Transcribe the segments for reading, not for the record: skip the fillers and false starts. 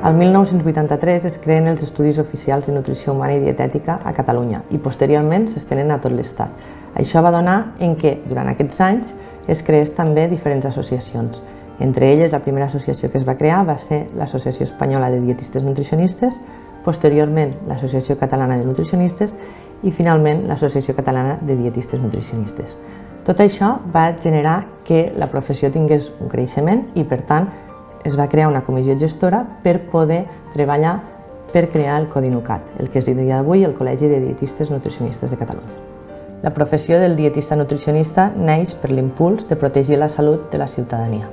El 1983 es creen els Estudis Oficials de Nutrició Humana i Dietètica a Catalunya i posteriorment s'estenen a tot l'Estat. Això va donar en què, durant aquests anys, es creés també diferents associacions. Entre elles, la primera associació que es va crear va ser l'Associació Espanyola de Dietistes Nutricionistes, posteriorment l'Associació Catalana de Nutricionistes i finalment l'Associació Catalana de Dietistes Nutricionistes. Tot això va generar que la professió tingués un creixement i, per tant, es va crear una comissió gestora per poder treballar per crear el CODINUCAT, el que és a dia d'avui el Col·legi de Dietistes Nutricionistes de Catalunya. La professió del dietista nutricionista neix per l'impuls de protegir la salut de la ciutadania.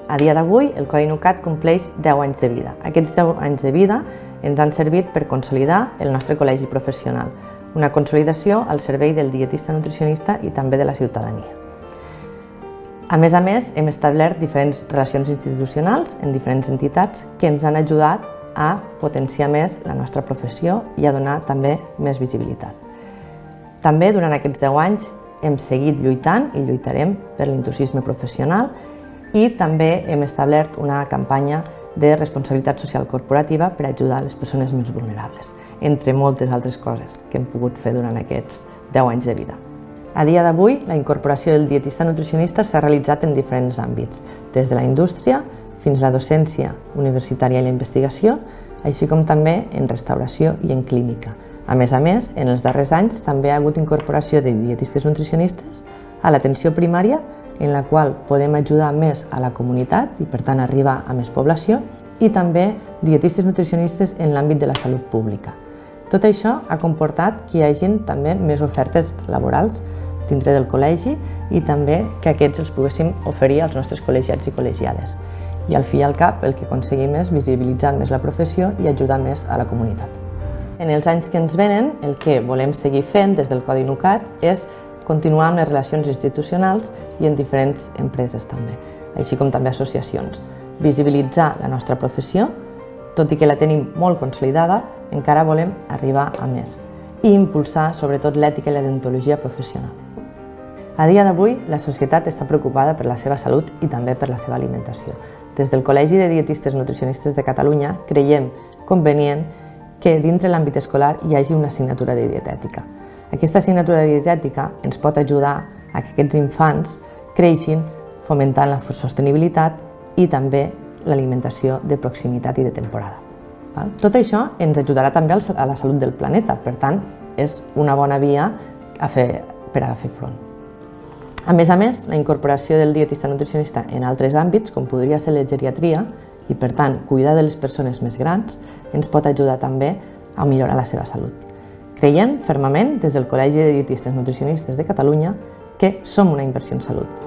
A dia d'avui, el CODINUCAT compleix 10 anys de vida. Aquests 10 anys de vida ens han servit per consolidar el nostre col·legi professional, una consolidació al servei del dietista nutricionista i també de la ciutadania. A més, hem establert diferents relacions institucionals en diferents entitats que ens han ajudat a potenciar més la nostra professió i a donar també més visibilitat. També, durant aquests 10 anys, hem seguit lluitant i lluitarem per l'intrusisme professional i també hem establert una campanya de responsabilitat social corporativa per ajudar les persones més vulnerables, entre moltes altres coses que hem pogut fer durant aquests 10 anys de vida. A dia d'avui, la incorporació del dietista nutricionista s'ha realitzat en diferents àmbits, des de la indústria fins a la docència universitària i la investigació, així com també en restauració i en clínica. A més, en els darrers anys també ha hagut incorporació de dietistes nutricionistes a l'atenció primària, en la qual podem ajudar més a la comunitat i, per tant, arribar a més població, i també dietistes nutricionistes en l'àmbit de la salut pública. Tot això ha comportat que hi hagin també més ofertes laborals dintre del col·legi i també que aquests els poguéssim oferir als nostres col·legiats i col·legiades. I al fi i al cap el que aconseguim és visibilitzar més la professió i ajudar més a la comunitat. En els anys que ens venen, el que volem seguir fent des del CODINUCAT és continuar amb les relacions institucionals i en diferents empreses també, així com també associacions. Visibilitzar la nostra professió, tot i que la tenim molt consolidada, encara volem arribar a més i impulsar sobretot l'ètica i la deontologia professional. A dia d'avui, la societat està preocupada per la seva salut i també per la seva alimentació. Des del Col·legi de Dietistes Nutricionistes de Catalunya creiem convenient que dintre l'àmbit escolar hi hagi una assignatura de dietètica. Aquesta assignatura de dietètica ens pot ajudar a que aquests infants creixin fomentant la sostenibilitat i també l'alimentació de proximitat i de temporada. Tot això ens ajudarà també a la salut del planeta, per tant, és una bona via per a fer front. A més, la incorporació del dietista nutricionista en altres àmbits, com podria ser la geriatria, i per tant cuidar de les persones més grans, ens pot ajudar també a millorar la seva salut. Creiem fermament, des del Col·legi de Dietistes Nutricionistes de Catalunya, que som una inversió en salut.